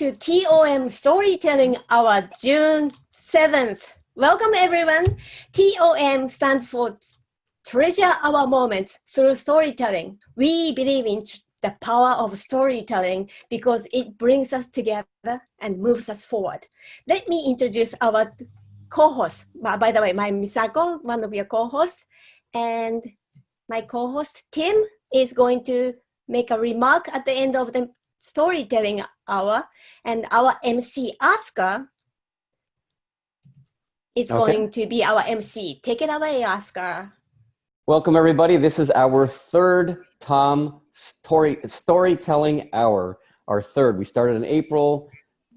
to T.O.M. Storytelling Hour, June 7th. Welcome everyone. T.O.M. stands for Treasure Our Moments Through Storytelling. We believe in the power of storytelling because it brings us together and moves us forward. Let me introduce our co-host. By the way, I'm Misako, one of your co-hosts, and my co-host Tim is going to make a remark at the end of the storytelling hour, and our MC Asuka is going to be our MC. Take it away, Asuka. Welcome everybody. This is our third T.O.M. Storytelling Hour. Our third. We started in April,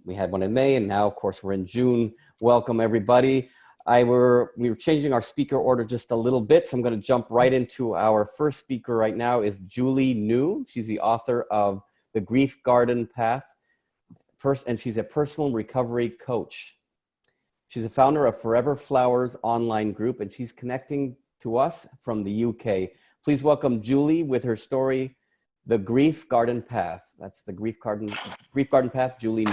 we had one in May, and now of course we're in June. Welcome everybody. We were changing our speaker order just a little bit, so I'm going to jump right into our first speaker right now is Julie New. She's the author of The Grief Garden Path, and she's a personal recovery coach. She's a founder of Forever Flowers online group, and she's connecting to us from the UK. Please welcome Julie with her story, The Grief Garden Path. That's The Grief Garden Path, Julie New.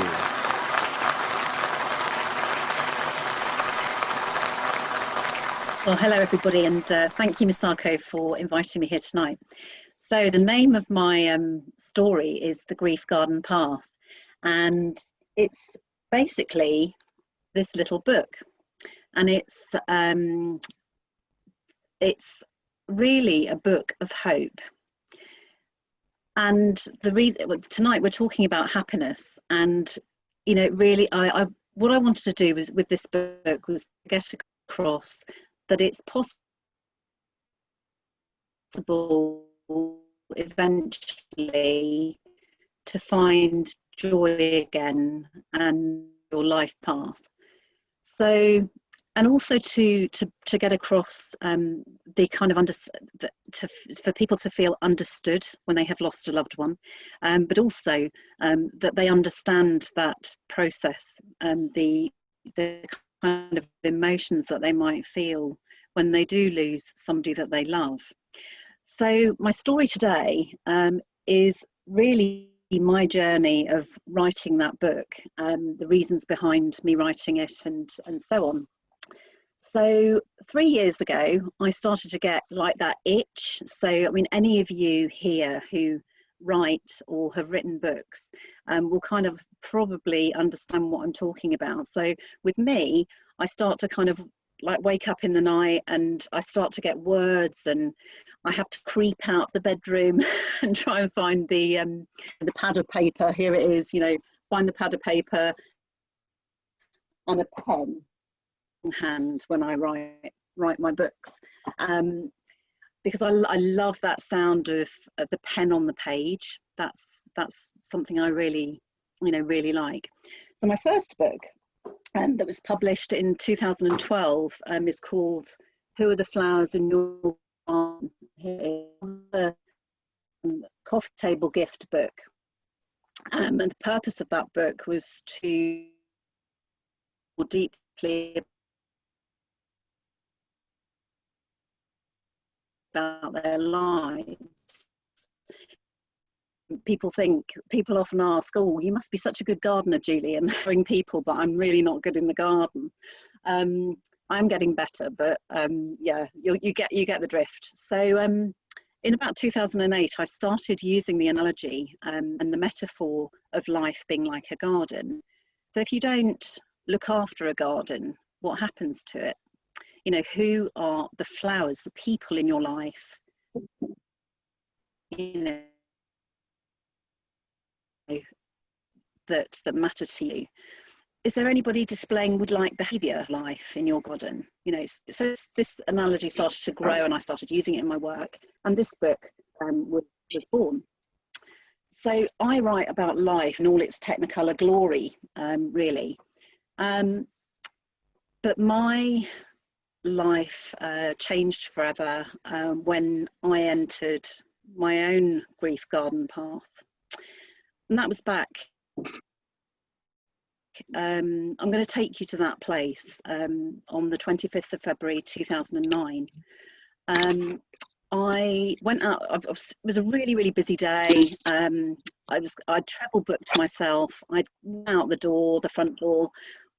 Well, hello everybody, and thank you, Misako, for inviting me here tonight. So the name of my story is The Grief Garden Path, and it's basically this little book, and it's really a book of hope. And the reason tonight we're talking about happiness, and you know, really, what I wanted to do with this book was get across that it's possible eventually to find joy again and your life path. So, and also to get across the kind of for people to feel understood when they have lost a loved one, but also that they understand that process and the kind of emotions that they might feel when they do lose somebody that they love. So my story today is really my journey of writing that book, the reasons behind me writing it, and so on. So 3 years ago, I started to get like that itch. So, I mean, any of you here who write or have written books will kind of probably understand what I'm talking about. So with me, I start to kind of like wake up in the night and I start to get words, and I have to creep out the bedroom and try and find the pad of paper. Here it is, you know, find the pad of paper and a pen in hand when I write my books, because I love that sound of the pen on the page. That's something I really, you know, really like. So my first book that was published in 2012 is called Who Are the Flowers in Your Garden? A coffee table gift book, and the purpose of that book was to more deeply about their lives. People often ask, oh, you must be such a good gardener, Julie, and showing people, but I'm really not good in the garden. I'm getting better, but yeah, you get the drift. So in about 2008, I started using the analogy and the metaphor of life being like a garden. So if you don't look after a garden, what happens to it? You know, who are the flowers, the people in your life, you know, that matter to you? Is there anybody displaying wood-like behaviour life in your garden? You know, so this analogy started to grow, and I started using it in my work, and this book was born. So I write about life in all its technicolor glory, really, but my life changed forever when I entered my own grief garden path, and that was back. I'm going to take you to that place on the 25th of February 2009. I went out. It was a really, really busy day. I'd travel booked myself. I'd went out the door, the front door,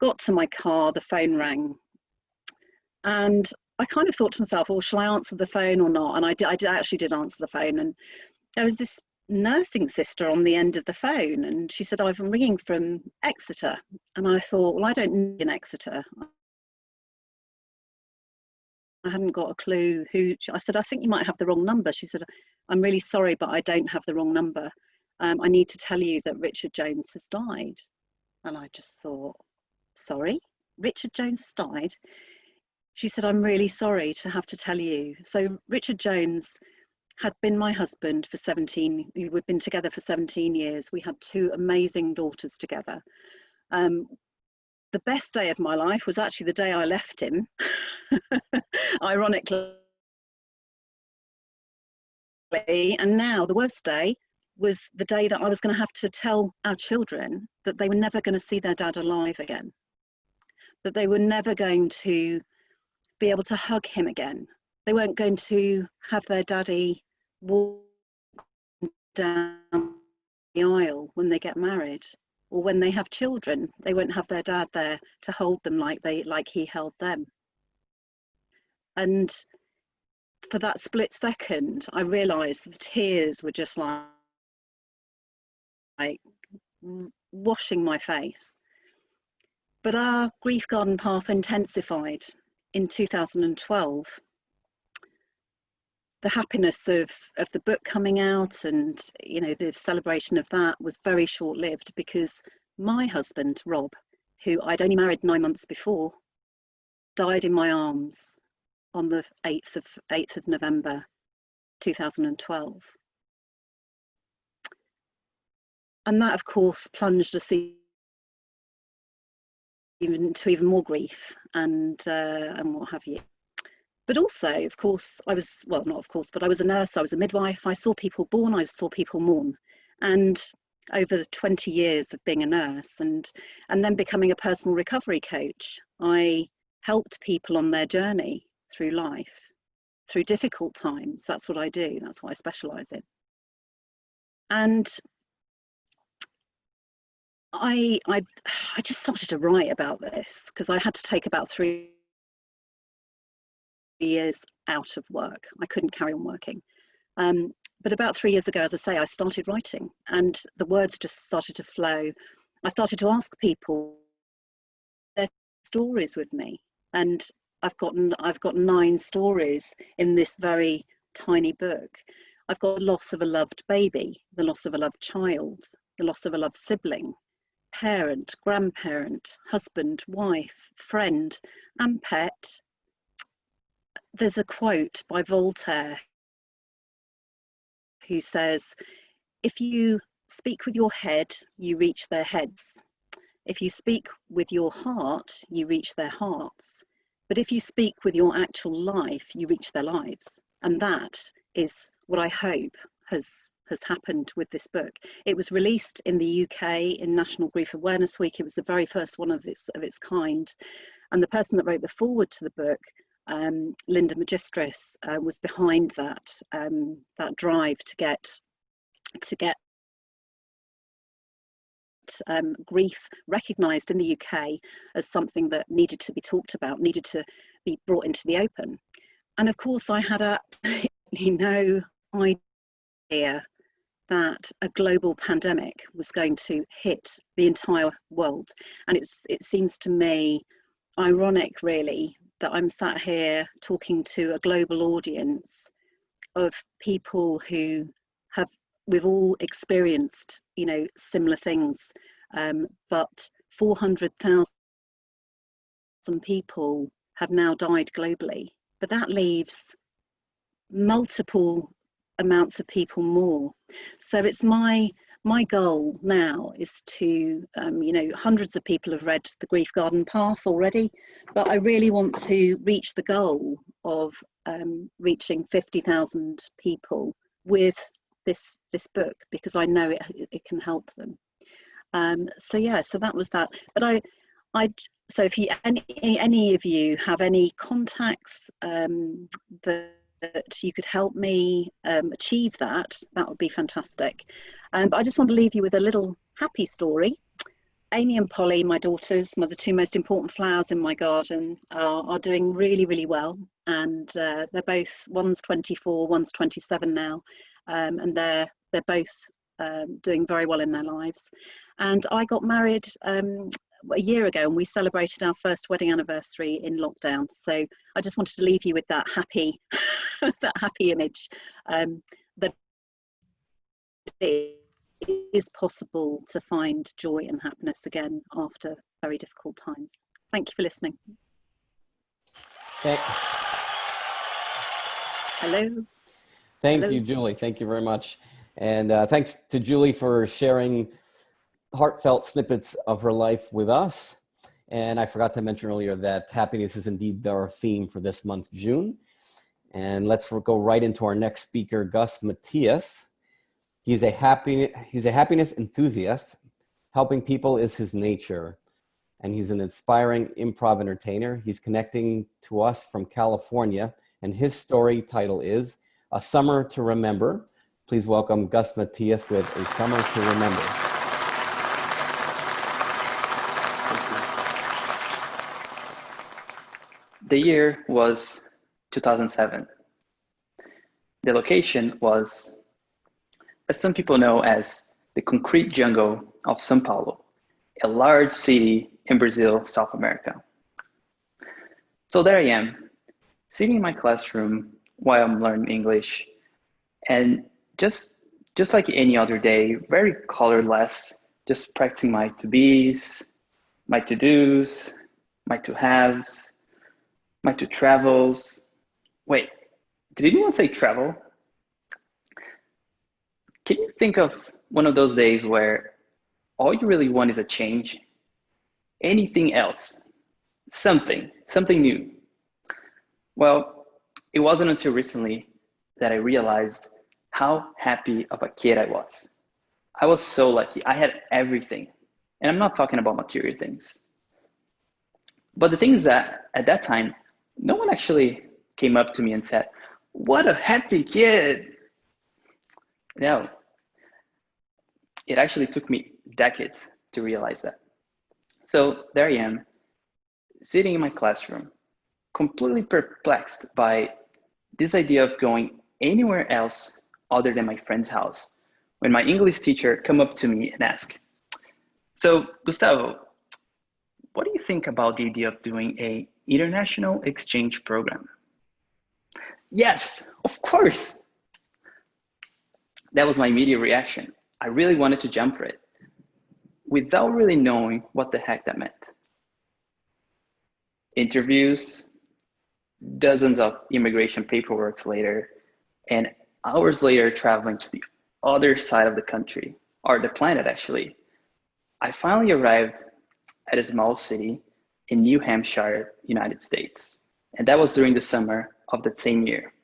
got to my car, the phone rang. And I kind of thought to myself, well, shall I answer the phone or not? And I actually did answer the phone. And there was this nursing sister on the end of the phone. And she said, I'm ringing from Exeter. And I thought, well, I don't need an Exeter. I hadn't got a clue who. I said, I think you might have the wrong number. She said, I'm really sorry, but I don't have the wrong number. I need to tell you that Richard Jones has died. And I just thought, sorry, Richard Jones has died? She said, I'm really sorry to have to tell you. So Richard Jones had been my husband for 17, we've been together for 17 years. We had 2 amazing daughters together. The best day of my life was actually the day I left him, ironically. And now the worst day was the day that I was going to have to tell our children that they were never going to see their dad alive again, that they were never going to be able to hug him again. They weren't going to have their daddy walk down the aisle when they get married, or when they have children. They won't have their dad there to hold them like he held them. And for that split second, I realized the tears were just like washing my face. But our grief garden path intensified in 2012. The happiness of the book coming out and, you know, the celebration of that was very short-lived, because my husband, Rob, who I'd only married 9 months before, died in my arms on the 8th of November 2012. And that, of course, plunged us into even more grief and what have you. But also, of course, I was, well, not of course, but I was a nurse, I was a midwife, I saw people born, I saw people mourn. And over the 20 years of being a nurse and then becoming a personal recovery coach, I helped people on their journey through life, through difficult times. That's what I do, that's what I specialise in. And I just started to write about this because I had to take about 3 years out of work. I couldn't carry on working. But about 3 years ago, as I say, I started writing and the words just started to flow. I started to ask people their stories with me. And I've got 9 stories in this very tiny book. I've got the loss of a loved baby, the loss of a loved child, the loss of a loved sibling, parent, grandparent, husband, wife, friend, and pet. There's a quote by Voltaire who says, if you speak with your head, you reach their heads. If you speak with your heart, you reach their hearts. But if you speak with your actual life, you reach their lives. And that is what I hope has happened with this book. It was released in the UK in National Grief Awareness Week. It was the very first one of its kind. And the person that wrote the foreword to the book, Linda Magistris, was behind that drive to get grief recognised in the UK as something that needed to be talked about, needed to be brought into the open. And of course, I had absolutely no idea that a global pandemic was going to hit the entire world. And it seems to me ironic, really, that I'm sat here talking to a global audience of people who we've all experienced, you know, similar things, but 400,000 people have now died globally. But that leaves multiple amounts of people more. So it's my goal now is to, you know, hundreds of people have read The Grief Garden Path already, but I really want to reach the goal of reaching 50,000 people with this book, because I know it can help them. So yeah, so that was that. But so if any of you have any contacts that that you could help me achieve that, that would be fantastic. But I just want to leave you with a little happy story. Amy and Polly, my daughters, the two most important flowers in my garden, are doing really, really well. And they're both, one's 24, one's 27 now, and they're both doing very well in their lives. And I got married a year ago, and we celebrated our first wedding anniversary in lockdown. So I just wanted to leave you with that happy, that happy image, that it is possible to find joy and happiness again after very difficult times. Thank you for listening. Hello. Thank you, Julie. Thank you very much. And thanks to Julie for sharing heartfelt snippets of her life with us. And I forgot to mention earlier that happiness is indeed our theme for this month, June. And let's go right into our next speaker, Gus Matias. He's a happiness enthusiast. Helping people is his nature. And he's an inspiring improv entertainer. He's connecting to us from California. And his story title is A Summer to Remember. Please welcome Gus Matias with A Summer to Remember. The year was 2007. The location was, as some people know, as the concrete jungle of São Paulo, a large city in Brazil, South America. So there I am, sitting in my classroom while I'm learning English, and just like any other day, very colorless, just practicing my to-bes, my to-dos, my to-haves, my to-travels. Wait, did anyone say travel? Can you think of one of those days where all you really want is a change? Anything else? Something new. Well, it wasn't until recently that I realized how happy of a kid I was. I was so lucky. I had everything. And I'm not talking about material things. But the thing is that at that time, no one actually came up to me and said, "What a happy kid." No. It actually took me decades to realize that. So there I am, sitting in my classroom, completely perplexed by this idea of going anywhere else other than my friend's house, when my English teacher come up to me and ask, "So, Gustavo, what do you think about the idea of doing an international exchange program?" Yes, of course. That was my immediate reaction. I really wanted to jump for it, without really knowing what the heck that meant. Interviews, dozens of immigration paperwork later, and hours later traveling to the other side of the country, or the planet actually, I finally arrived at a small city in New Hampshire, United States. And that was during the summer of that same year.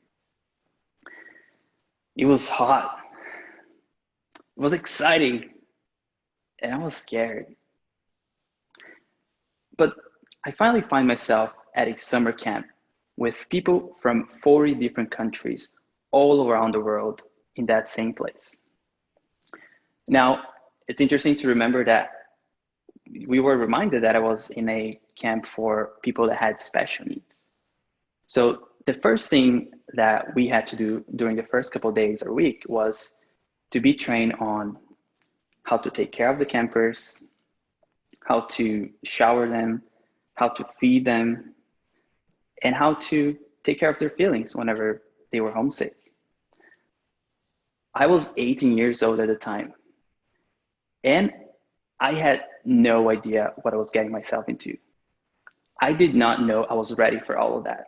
It was hot. It was exciting. And I was scared. But I finally find myself at a summer camp with people from 40 different countries all around the world in that same place. Now, it's interesting to remember that we were reminded that I was in a camp for people that had special needs. So the first thing that we had to do during the first couple of days or week was to be trained on how to take care of the campers, how to shower them, how to feed them, and how to take care of their feelings whenever they were homesick. I was 18 years old at the time, and I had no idea what I was getting myself into. I did not know I was ready for all of that.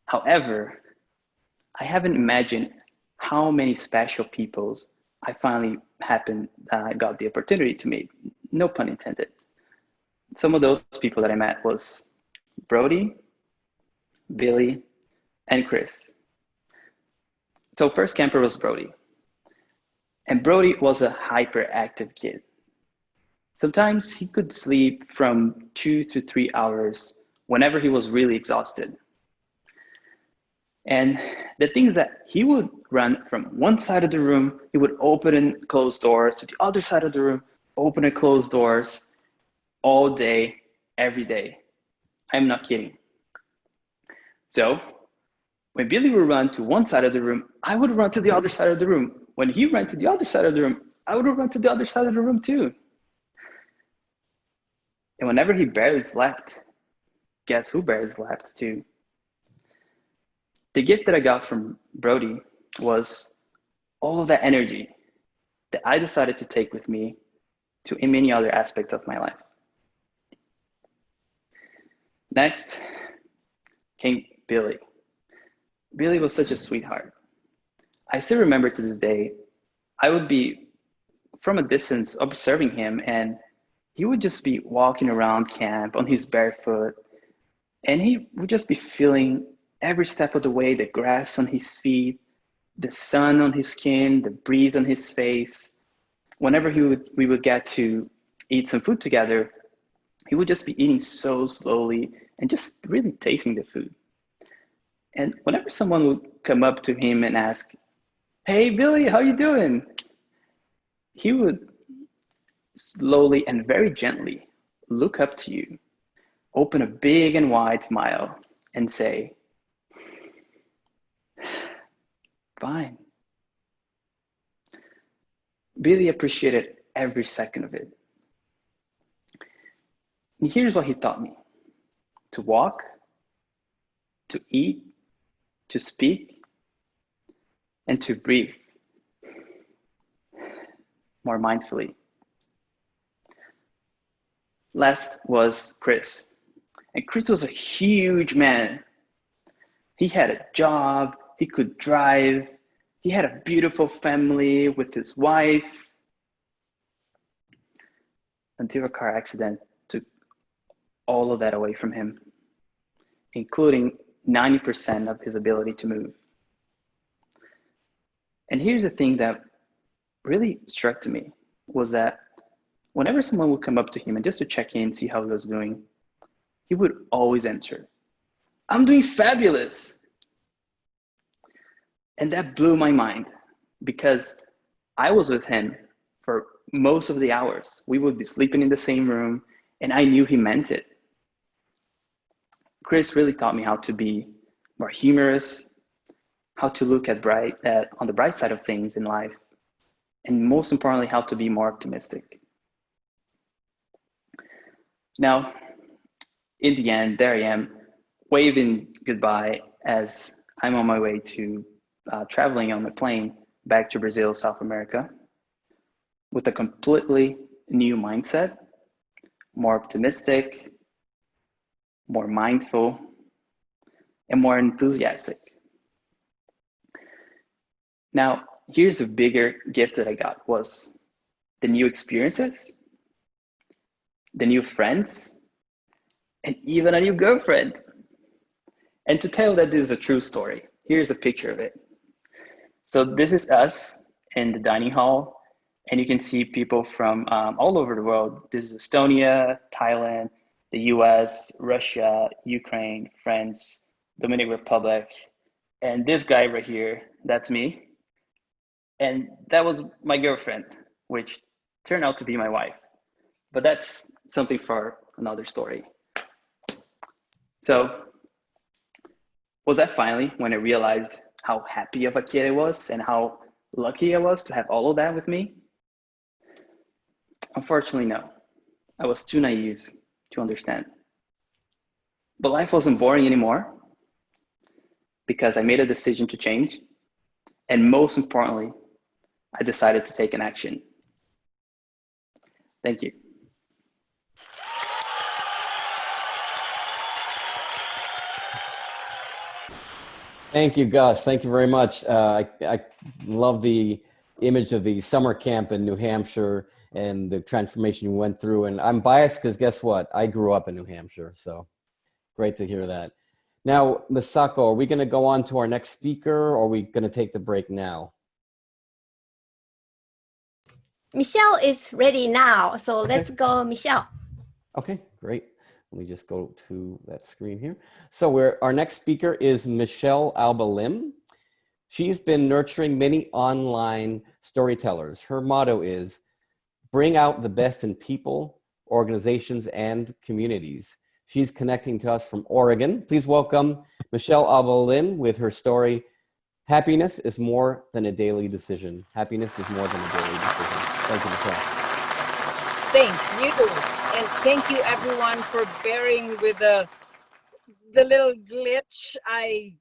However, I haven't imagined how many special people I finally got the opportunity to meet, no pun intended. Some of those people that I met was Brody, Billy, and Chris. So first camper was Brody. And Brody was a hyperactive kid. Sometimes he could sleep from 2 to 3 hours whenever he was really exhausted. And the things that he would run from one side of the room, he would open and close doors, to the other side of the room, open and close doors, all day, every day. I'm not kidding. So when Billy would run to one side of the room, I would run to the other side of the room. When he ran to the other side of the room, I would run to the other side of the room too. And whenever he barely slept, guess who barely slept too? The gift that I got from Brody was all of that energy that I decided to take with me to in many other aspects of my life. Next came Billy. Billy was such a sweetheart. I still remember to this day, I would be from a distance observing him, and he would just be walking around camp on his barefoot, and he would just be feeling every step of the way, the grass on his feet, the sun on his skin, the breeze on his face. Whenever we would get to eat some food together, he would just be eating so slowly and just really tasting the food. And whenever someone would come up to him and ask, "Hey, Billy, how you doing?" he would slowly and very gently look up to you, open a big and wide smile, and say, "Fine." Billy appreciated every second of it. And here's what he taught me: to walk, to eat, to speak, and to breathe more mindfully. Last was Chris. And Chris was a huge man. He had a job, he could drive, he had a beautiful family with his wife, until a car accident took all of that away from him, including 90% of his ability to move. And here's the thing that really struck to me was that whenever someone would come up to him and just to check in, see how he was doing, he would always answer, "I'm doing fabulous." And that blew my mind because I was with him for most of the hours. We would be sleeping in the same room, and I knew he meant it. Chris really taught me how to be more humorous, how to look at on the bright side of things in life, and most importantly, how to be more optimistic. Now, in the end, there I am, waving goodbye as I'm on my way to traveling on the plane back to Brazil, South America, with a completely new mindset, more optimistic, more mindful, and more enthusiastic. Now, here's a bigger gift that I got was the new experiences, the new friends, and even a new girlfriend. And to tell that this is a true story, here's a picture of it. So this is us in the dining hall, and you can see people from all over the world. This is Estonia, Thailand, the US, Russia, Ukraine, France, Dominican Republic, and this guy right here, that's me. And that was my girlfriend, which turned out to be my wife. But that's something for another story. So was that finally when I realized how happy of a kid I was and how lucky I was to have all of that with me? Unfortunately, no. I was too naive to understand. But life wasn't boring anymore because I made a decision to change. And most importantly, I decided to take an action. Thank you. Thank you, Gus. Thank you very much. I love the image of the summer camp in New Hampshire and the transformation you went through. And I'm biased because guess what? I grew up in New Hampshire. So great to hear that. Now, Misako, are we going to go on to our next speaker or are we going to take the break now? Michelle is ready now. So let's go, Michelle. Okay, great. Let me just go to that screen here. So our next speaker is Michelle Alba Lim. She's been nurturing many online storytellers. Her motto is, bring out the best in people, organizations, and communities. She's connecting to us from Oregon. Please welcome Michelle Alba Lim with her story, Happiness is More Than a Daily Decision. Happiness is more than a daily decision. Thank you, Michelle. Thank you. And thank you everyone for bearing with the little glitch. I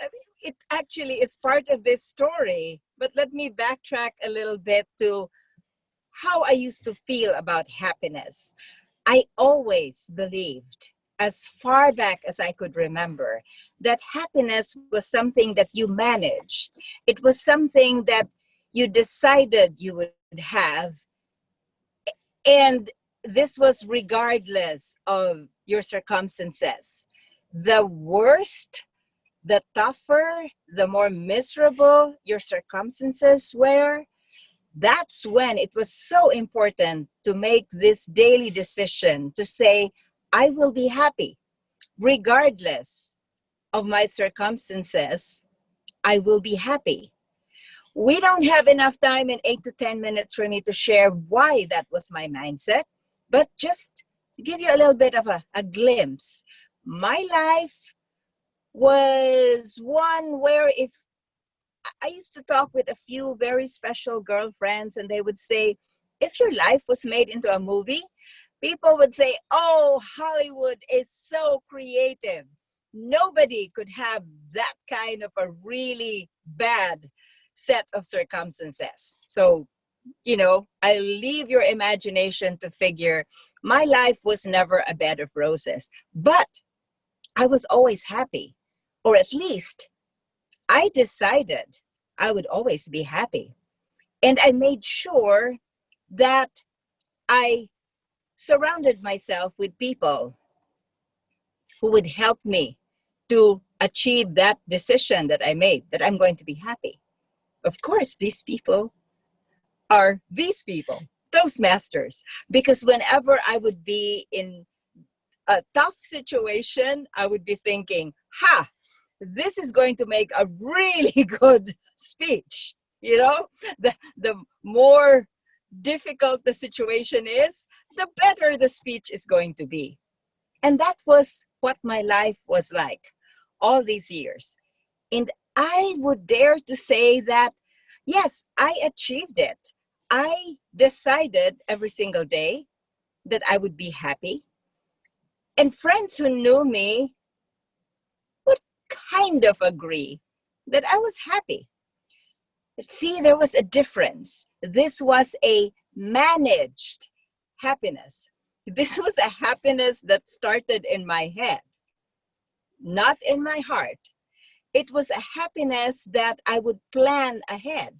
mean, it actually is part of this story, but let me backtrack a little bit to how I used to feel about happiness. I always believed, as far back as I could remember, that happiness was something that you managed. It was something that you decided you would have. And this was regardless of your circumstances. The worst, the tougher, the more miserable your circumstances were, that's when it was so important to make this daily decision to say, I will be happy. Regardless of my circumstances, I will be happy. We don't have enough time in 8 to 10 minutes for me to share why that was my mindset, but just to give you a little bit of a glimpse. My life was one where if I used to talk with a few very special girlfriends and they would say, if your life was made into a movie, people would say, oh, Hollywood is so creative. Nobody could have that kind of a really bad set of circumstances. So, you know, I leave your imagination to figure my life was never a bed of roses, but I was always happy, or at least I decided I would always be happy. And I made sure that I surrounded myself with people who would help me to achieve that decision that I made, that I'm going to be happy. Of course, these people are these people, Toastmasters, because whenever I would be in a tough situation, I would be thinking, this is going to make a really good speech. You know, the more difficult the situation is, the better the speech is going to be. And that was what my life was like all these years. And I would dare to say that, yes, I achieved it. I decided every single day that I would be happy. And friends who knew me would kind of agree that I was happy. But see, there was a difference. This was a managed happiness. This was a happiness that started in my head, not in my heart. It was a happiness that I would plan ahead.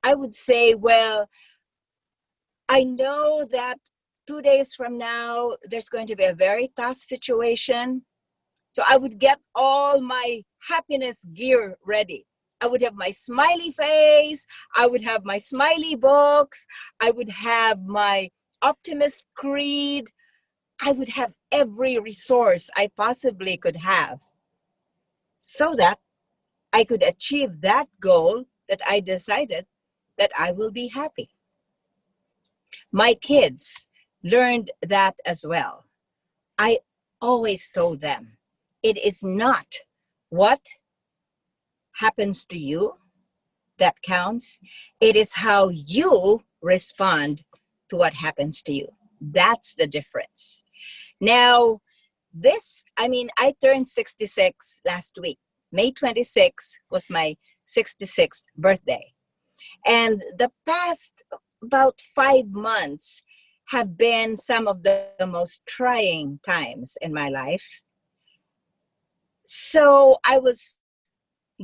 I would say, well, I know that 2 days from now, there's going to be a very tough situation. So I would get all my happiness gear ready. I would have my smiley face. I would have my smiley books. I would have my optimist creed. I would have every resource I possibly could have so that I could achieve that goal that I decided that I will be happy. My kids learned that as well. I always told them, it is not what happens to you that counts. It is how you respond to what happens to you. That's the difference. Now, I turned 66 last week. May 26th was my 66th birthday. And the past about 5 months have been some of the most trying times in my life. So I was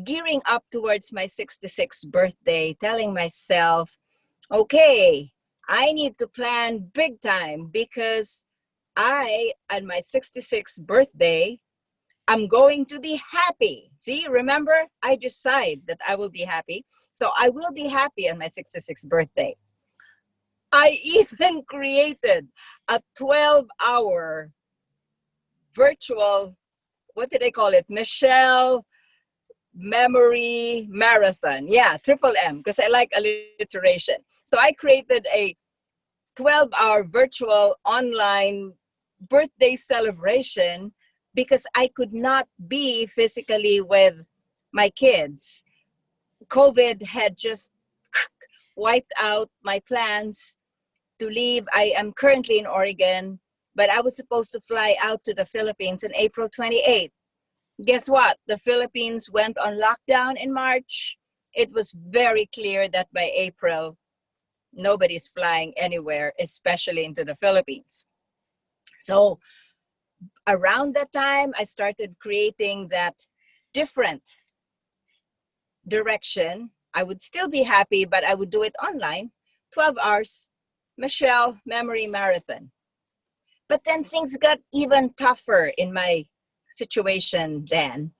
gearing up towards my 66th birthday, telling myself, okay, I need to plan big time because on my 66th birthday, I'm going to be happy. See, remember, I decide that I will be happy. So I will be happy on my 66th birthday. I even created a 12-hour virtual, what did they call it? Michelle Memory Marathon. Yeah, triple M, because I like alliteration. So I created a 12-hour virtual online birthday celebration because I could not be physically with my kids. COVID had just wiped out my plans to leave. I am currently in Oregon, but I was supposed to fly out to the Philippines on April 28th. Guess what? The Philippines went on lockdown in March. It was very clear that by April, nobody's flying anywhere, especially into the Philippines. So around that time, I started creating that different direction. I would still be happy, but I would do it online. 12 hours, Michelle Memory Marathon. But then things got even tougher in my situation then.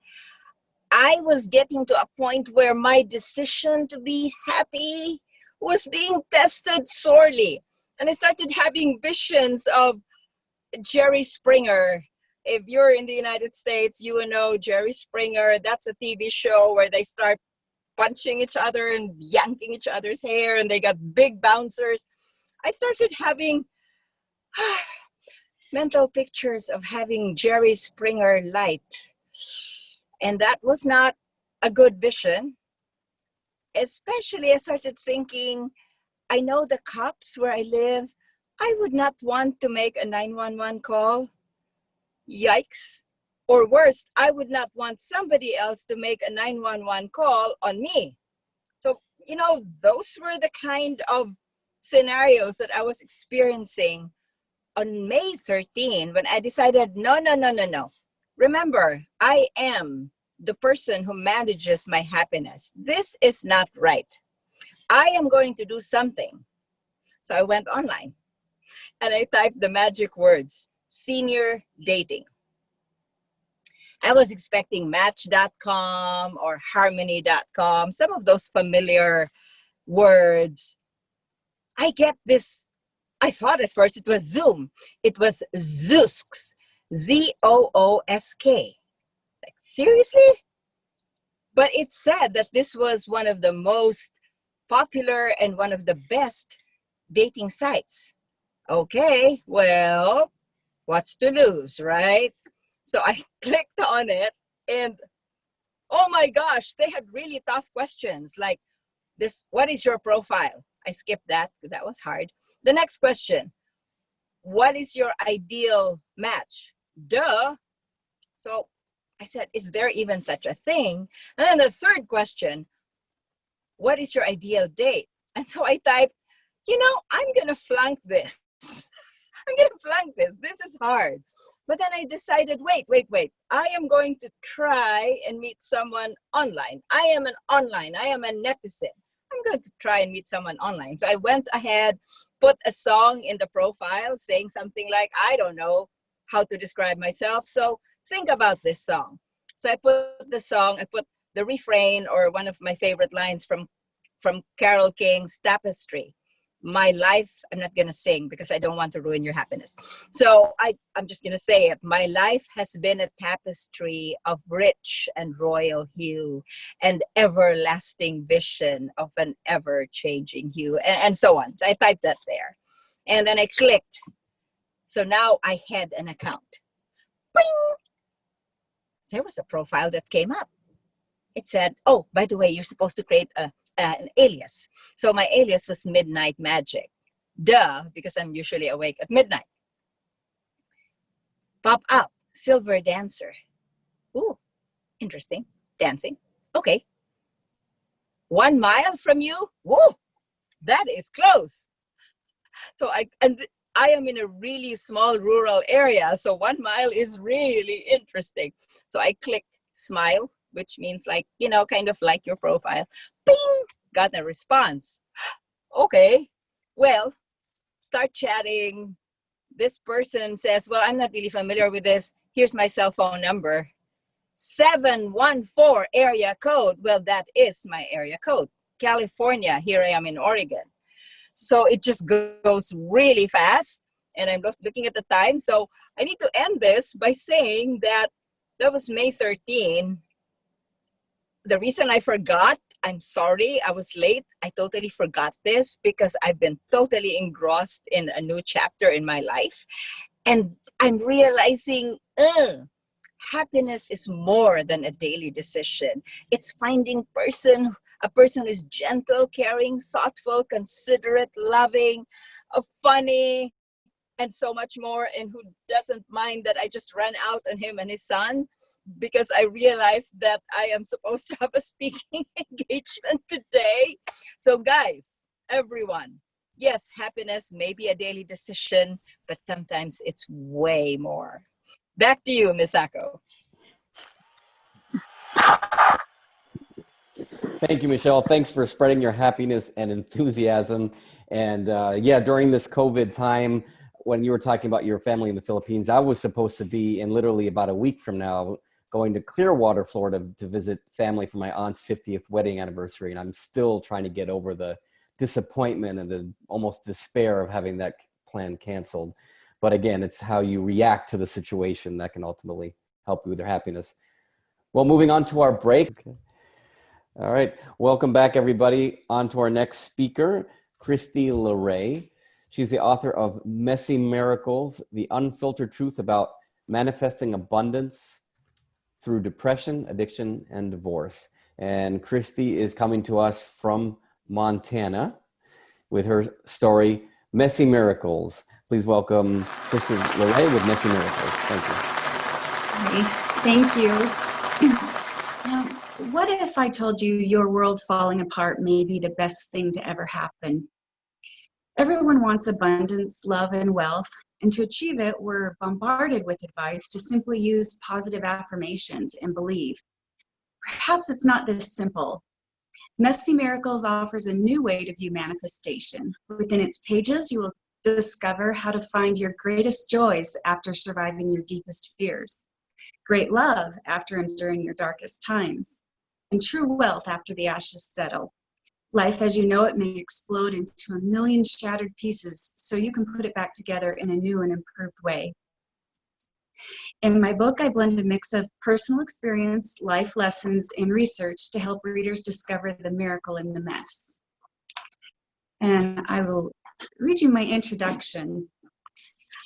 I was getting to a point where my decision to be happy was being tested sorely. And I started having visions of Jerry Springer. If you're in the United States, you will know Jerry Springer. That's a TV show where they start punching each other and yanking each other's hair, and they got big bouncers. I started having mental pictures of having Jerry Springer light. And that was not a good vision. Especially I started thinking, I know the cops where I live. I would not want to make a 911 call. Yikes. Or worse, I would not want somebody else to make a 911 call on me. So, you know, those were the kind of scenarios that I was experiencing on May 13 when I decided, no. Remember, I am the person who manages my happiness. This is not right. I am going to do something. So I went online and I typed the magic words, senior dating. I was expecting Match.com or Harmony.com, some of those familiar words. I get this. I thought at first it was Zoom. It was Zoosk, Z-O-O-S-K. Like, seriously? But it said that this was one of the most popular and one of the best dating sites. Okay, well, what's to lose, right? So I clicked on it and oh my gosh, they had really tough questions like this, what is your profile? I skipped that because that was hard. The next question, what is your ideal match? Duh. So I said, is there even such a thing? And then the third question, what is your ideal date? And so I typed, you know, I'm going to flunk this. I'm going to flunk this. This is hard. But then I decided, wait. I am going to try and meet someone online. I am a netizen. I'm going to try and meet someone online. So I went ahead, put a song in the profile saying something like, I don't know how to describe myself. So think about this song. So I put the song, I put the refrain or one of my favorite lines from Carole King's Tapestry. My life, I'm not going to sing because I don't want to ruin your happiness. So I'm just going to say it. My life has been a tapestry of rich and royal hue and everlasting vision of an ever-changing hue, and so on. So I typed that there. And then I clicked. So now I had an account. Bing! There was a profile that came up. It said, oh, by the way, you're supposed to create an alias. So my alias was Midnight Magic. Duh, because I'm usually awake at midnight. Pop up, Silver Dancer. Ooh, interesting. Dancing. Okay. 1 mile from you? Whoa, that is close. So I am in a really small rural area, so 1 mile is really interesting. So I click smile, which means like, you know, kind of like your profile. Bing! Got a response. Okay, well, start chatting. This person says, well, I'm not really familiar with this. Here's my cell phone number. 714 area code. Well, that is my area code. California, here I am in Oregon. So it just goes really fast. And I'm looking at the time. So I need to end this by saying that was May 13. The reason I forgot, I'm sorry, I was late. I totally forgot this because I've been totally engrossed in a new chapter in my life. And I'm realizing, happiness is more than a daily decision. It's finding a person who is gentle, caring, thoughtful, considerate, loving, funny, and so much more, and who doesn't mind that I just ran out on him and his son, because I realized that I am supposed to have a speaking engagement today. So guys, everyone, yes, happiness may be a daily decision, but sometimes it's way more. Back to you, Misako. Thank you, Michelle. Thanks for spreading your happiness and enthusiasm. And yeah, during this COVID time, when you were talking about your family in the Philippines, I was supposed to be in literally about a week from now going to Clearwater, Florida to visit family for my aunt's 50th wedding anniversary. And I'm still trying to get over the disappointment and the almost despair of having that plan canceled. But again, it's how you react to the situation that can ultimately help you with your happiness. Well, moving on to our break. All right. Welcome back, everybody. On to our next speaker, Christy LeRae. She's the author of Messy Miracles, The Unfiltered Truth About Manifesting Abundance Through Depression, Addiction, and Divorce. And Christy is coming to us from Montana with her story, Messy Miracles. Please welcome Christy LeRae with Messy Miracles. Thank you. Hi. Thank you. Now, what if I told you your world falling apart may be the best thing to ever happen? Everyone wants abundance, love, and wealth, and to achieve it, we're bombarded with advice to simply use positive affirmations and believe. Perhaps it's not this simple. Messy Miracles offers a new way to view manifestation. Within its pages, you will discover how to find your greatest joys after surviving your deepest fears, great love after enduring your darkest times, and true wealth after the ashes settle. Life as you know it may explode into a million shattered pieces, so you can put it back together in a new and improved way. In my book, I blend a mix of personal experience, life lessons, and research to help readers discover the miracle in the mess. And I will read you my introduction.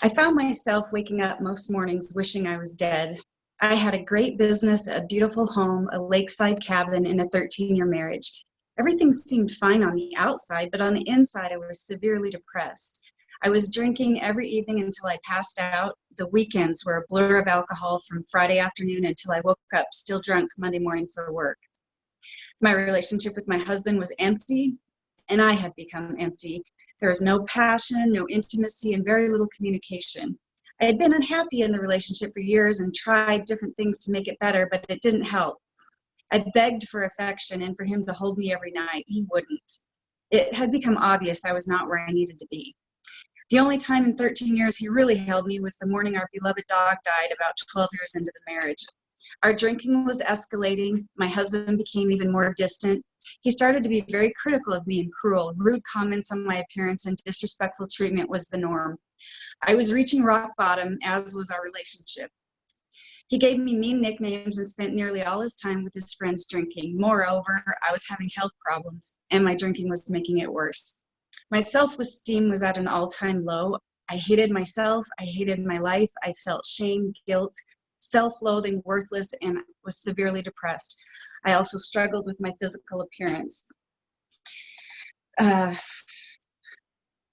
I found myself waking up most mornings wishing I was dead. I had a great business, a beautiful home, a lakeside cabin, and a 13-year marriage. Everything seemed fine on the outside, but on the inside, I was severely depressed. I was drinking every evening until I passed out. The weekends were a blur of alcohol from Friday afternoon until I woke up still drunk Monday morning for work. My relationship with my husband was empty, and I had become empty. There was no passion, no intimacy, and very little communication. I had been unhappy in the relationship for years and tried different things to make it better, but it didn't help. I begged for affection and for him to hold me every night. He wouldn't. It had become obvious I was not where I needed to be. The only time in 13 years he really held me was the morning our beloved dog died about 12 years into the marriage. Our drinking was escalating. My husband became even more distant. He started to be very critical of me and cruel. Rude comments on my appearance and disrespectful treatment was the norm. I was reaching rock bottom, as was our relationship. He gave me mean nicknames and spent nearly all his time with his friends drinking. Moreover, I was having health problems, and my drinking was making it worse. My self-esteem was at an all-time low. I hated myself. I hated my life. I felt shame, guilt, self-loathing, worthless, and was severely depressed. I also struggled with my physical appearance.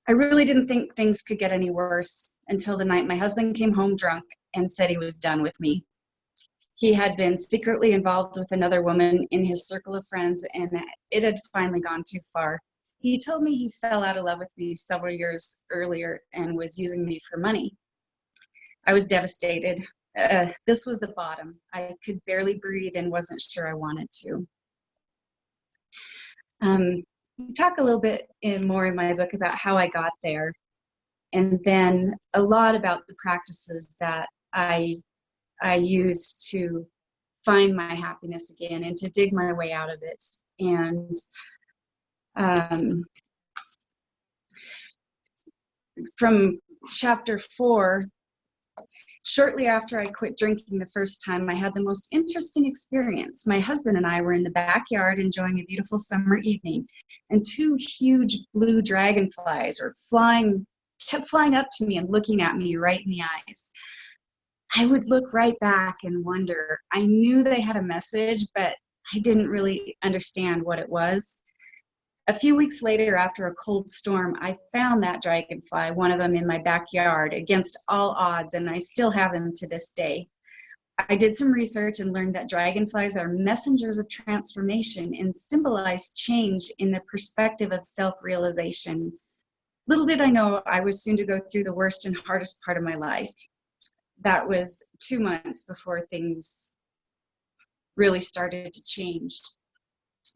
I really didn't think things could get any worse until the night my husband came home drunk and said he was done with me. He had been secretly involved with another woman in his circle of friends, and it had finally gone too far. He told me he fell out of love with me several years earlier and was using me for money. I was devastated. This was the bottom. I could barely breathe and wasn't sure I wanted to. Talk a little bit more in my book about how I got there, and then a lot about the practices that I used to find my happiness again and to dig my way out of it. And from chapter 4, Shortly after I quit drinking the first time, I had the most interesting experience. My husband and I were in the backyard enjoying a beautiful summer evening, and two huge blue dragonflies kept flying up to me and looking at me right in the eyes. I would look right back and wonder. I knew they had a message, but I didn't really understand what it was. A few weeks later, after a cold storm, I found that dragonfly, one of them in my backyard, against all odds, and I still have him to this day. I did some research and learned that dragonflies are messengers of transformation and symbolize change in the perspective of self-realization. Little did I know I was soon to go through the worst and hardest part of my life. That was 2 months before things really started to change.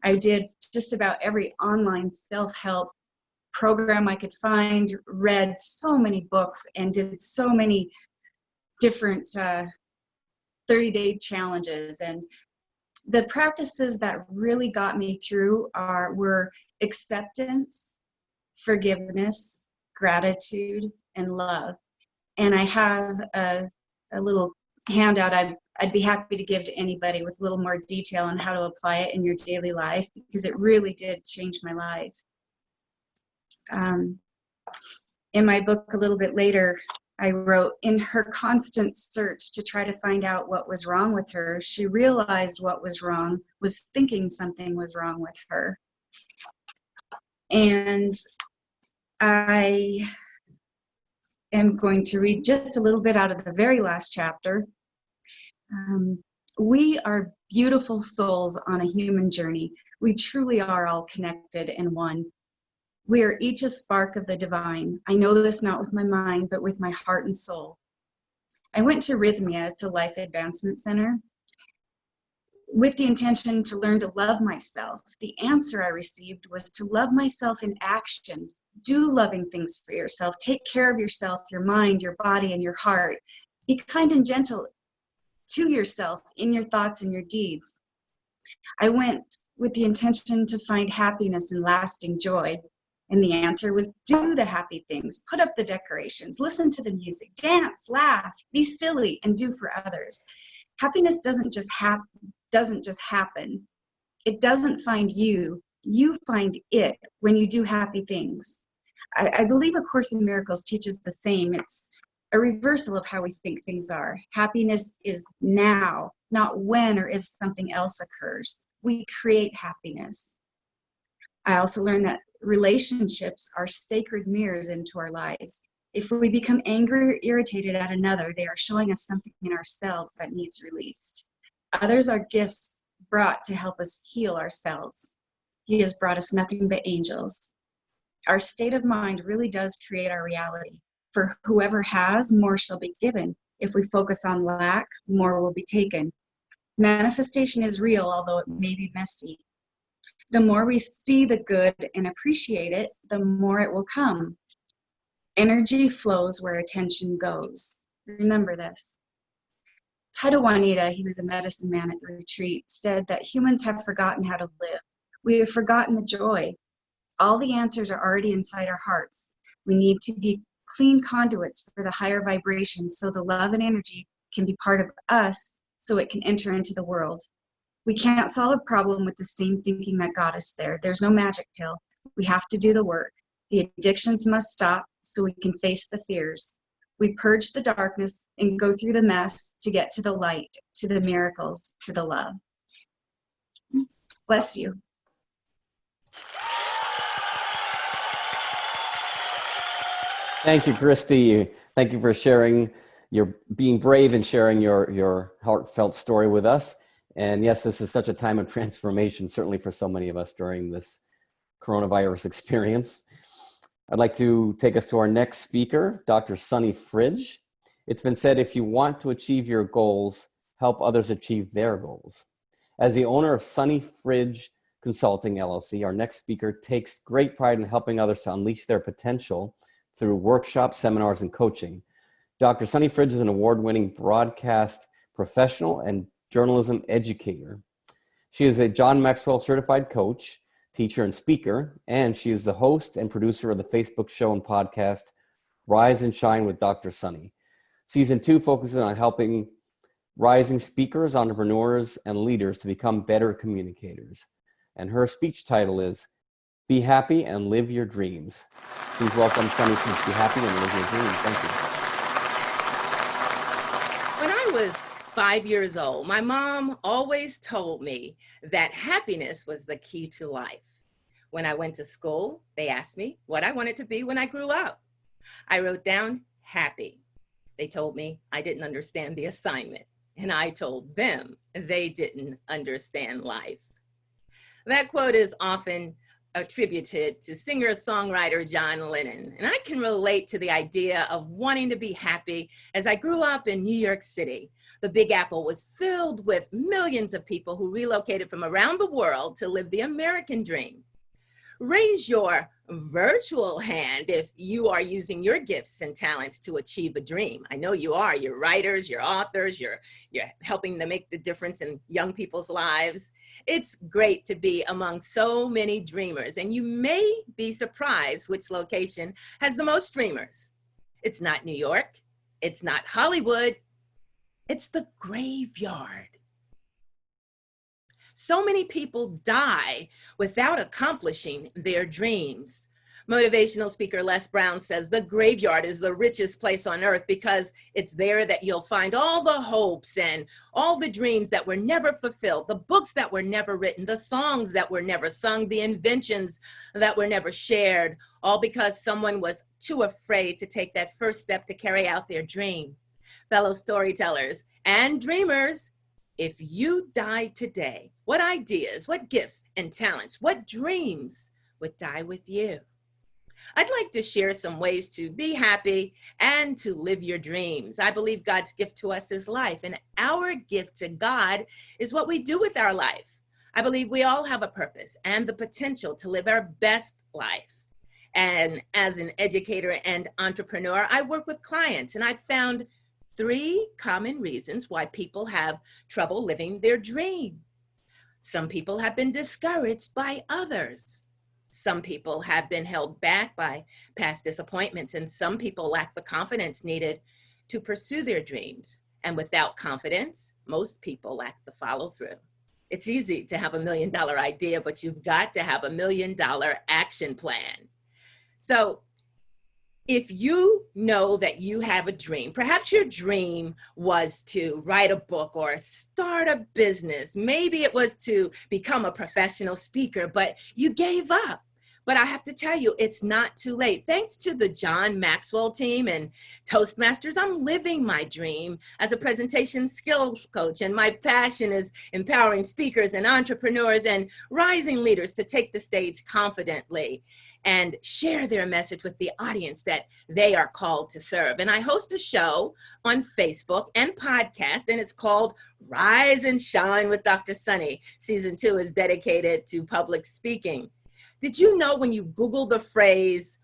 I did just about every online self-help program I could find, read so many books, and did so many different 30-day challenges. And the practices that really got me through were acceptance, forgiveness, gratitude, and love. And I have a little handout I'd be happy to give to anybody with a little more detail on how to apply it in your daily life, because it really did change my life. In my book a little bit later, I wrote, in her constant search to try to find out what was wrong with her, she realized what was wrong was thinking something was wrong with her. And I am going to read just a little bit out of the very last chapter. We are beautiful souls on a human journey. We truly are all connected and one. We are each a spark of the divine. I know this not with my mind, but with my heart and soul. I went to Rhythmia, it's a life advancement center, with the intention to learn to love myself. The answer I received was to love myself in action. Do loving things for yourself. Take care of yourself, your mind, your body, and your heart. Be kind and gentle to yourself in your thoughts and your deeds. I went with the intention to find happiness and lasting joy. And the answer was do the happy things, put up the decorations, listen to the music, dance, laugh, be silly, and do for others. Happiness doesn't just happen. It doesn't find you. You find it when you do happy things. I believe A Course in Miracles teaches the same. It's a reversal of how we think things are. Happiness is now, not when or if something else occurs. We create happiness. I also learned that relationships are sacred mirrors into our lives. If we become angry or irritated at another, they are showing us something in ourselves that needs released. Others are gifts brought to help us heal ourselves. He has brought us nothing but angels. Our state of mind really does create our reality. For whoever has, more shall be given. If we focus on lack, more will be taken. Manifestation is real, although it may be messy. The more we see the good and appreciate it, the more it will come. Energy flows where attention goes. Remember this. Taito Juanita, he was a medicine man at the retreat, said that humans have forgotten how to live. We have forgotten the joy. All the answers are already inside our hearts. We need to be clean conduits for the higher vibrations so the love and energy can be part of us so it can enter into the world. We can't solve a problem with the same thinking that got us there. There's no magic pill. We have to do the work. The addictions must stop so we can face the fears. We purge the darkness and go through the mess to get to the light, to the miracles, to the love. Bless you. Thank you, Christy. Thank you for sharing, being brave and sharing your heartfelt story with us. And yes, this is such a time of transformation, certainly for so many of us during this coronavirus experience. I'd like to take us to our next speaker, Dr.Sunny Fridge. It's been said, if you want to achieve your goals, help others achieve their goals. As the owner of Sunny Fridge Consulting LLC, our next speaker takes great pride in helping others to unleash their potential through workshops, seminars, and coaching. Dr. Sunny Fridge is an award-winning broadcast professional and journalism educator. She is a John Maxwell certified coach, teacher, and speaker, and she is the host and producer of the Facebook show and podcast, Rise and Shine with Dr. Sunny. Season 2 focuses on helping rising speakers, entrepreneurs, and leaders to become better communicators. And her speech title is Be Happy and Live Your Dreams. Please welcome Sunny to Be Happy and Live Your Dreams. Thank you. When I was 5 years old, my mom always told me that happiness was the key to life. When I went to school, they asked me what I wanted to be when I grew up. I wrote down happy. They told me I didn't understand the assignment, and I told them they didn't understand life. That quote is often attributed to singer-songwriter John Lennon, and I can relate to the idea of wanting to be happy. As I grew up in New York City, the Big Apple was filled with millions of people who relocated from around the world to live the American dream. Raise your virtual hand if you are using your gifts and talents to achieve a dream. I know you are. You're writers, you're authors, you're helping to make the difference in young people's lives. It's great to be among so many dreamers, and you may be surprised which location has the most dreamers. It's not New York, it's not Hollywood, it's the graveyard. So many people die without accomplishing their dreams. Motivational speaker Les Brown says the graveyard is the richest place on earth because it's there that you'll find all the hopes and all the dreams that were never fulfilled, the books that were never written, the songs that were never sung, the inventions that were never shared, all because someone was too afraid to take that first step to carry out their dream. Fellow storytellers and dreamers, if you died today, what ideas, what gifts and talents, what dreams would die with you? I'd like to share some ways to be happy and to live your dreams. I believe God's gift to us is life, and our gift to God is what we do with our life. I believe we all have a purpose and the potential to live our best life. And as an educator and entrepreneur, I work with clients, and I've found 3 common reasons why people have trouble living their dream. Some people have been discouraged by others. Some people have been held back by past disappointments, and some people lack the confidence needed to pursue their dreams. And without confidence, most people lack the follow-through. It's easy to have $1 million idea, but you've got to have $1 million action plan. So if you know that you have a dream, perhaps your dream was to write a book or start a business. Maybe it was to become a professional speaker, but you gave up. But I have to tell you, it's not too late. Thanks to the John Maxwell team and Toastmasters, I'm living my dream as a presentation skills coach. And my passion is empowering speakers and entrepreneurs and rising leaders to take the stage confidently and share their message with the audience that they are called to serve. And I host a show on Facebook and podcast, and it's called Rise and Shine with Dr.Sunny. Season 2 is dedicated to public speaking. Did you know when you Google the phrase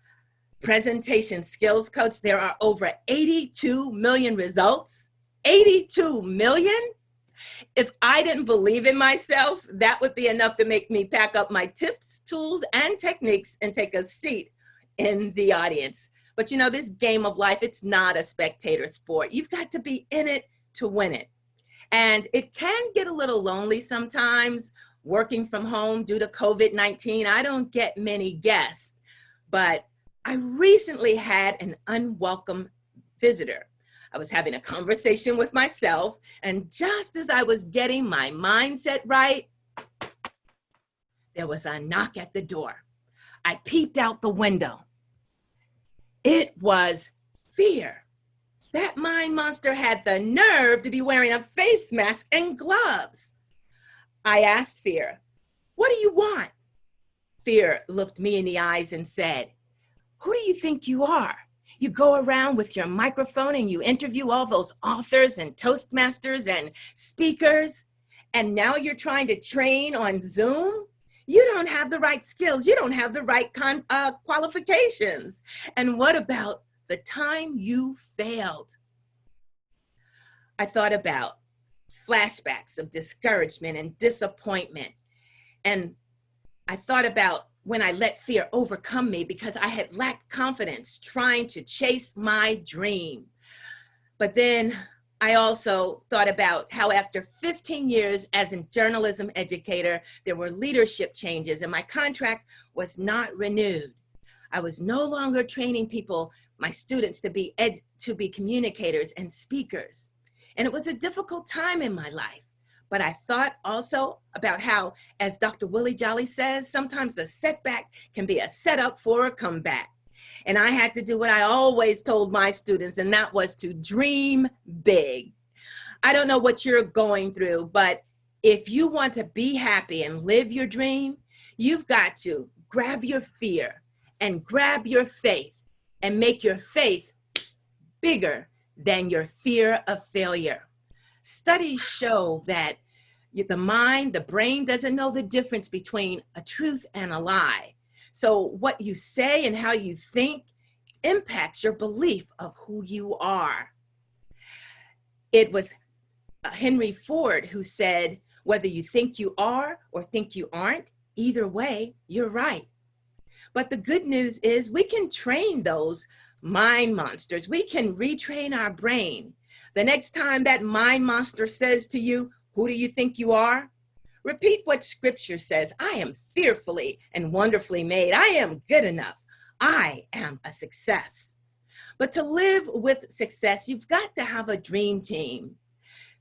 presentation skills coach, there are over 82 million results? 82 million? If I didn't believe in myself, that would be enough to make me pack up my tips, tools, and techniques and take a seat in the audience. But you know, this game of life, it's not a spectator sport. You've got to be in it to win it. And it can get a little lonely sometimes working from home due to COVID-19. I don't get many guests, but I recently had an unwelcome visitor. I was having a conversation with myself, and just as I was getting my mindset right, there was a knock at the door. I peeped out the window. It was fear. That mind monster had the nerve to be wearing a face mask and gloves. I asked Fear, "What do you want?" Fear looked me in the eyes and said, "Who do you think you are? You go around with your microphone and you interview all those authors and Toastmasters and speakers, and now you're trying to train on Zoom? You don't have the right skills. You don't have the right qualifications. And what about the time you failed?" I thought about flashbacks of discouragement and disappointment. And I thought about when I let fear overcome me because I had lacked confidence trying to chase my dream. But then I also thought about how after 15 years as a journalism educator, there were leadership changes and my contract was not renewed. I was no longer training people, my students, to be communicators and speakers. And it was a difficult time in my life. But I thought also about how, as Dr. Willie Jolly says, sometimes the setback can be a setup for a comeback. And I had to do what I always told my students, and that was to dream big. I don't know what you're going through, but if you want to be happy and live your dream, you've got to grab your fear and grab your faith and make your faith bigger than your fear of failure. Studies show that the brain doesn't know the difference between a truth and a lie. So what you say and how you think impacts your belief of who you are. It was Henry Ford who said, whether you think you are or think you aren't, either way, you're right. But the good news is we can train those mind monsters. We can retrain our brain. The next time that mind monster says to you, who do you think you are? Repeat what scripture says. I am fearfully and wonderfully made. I am good enough. I am a success. But to live with success, you've got to have a dream team.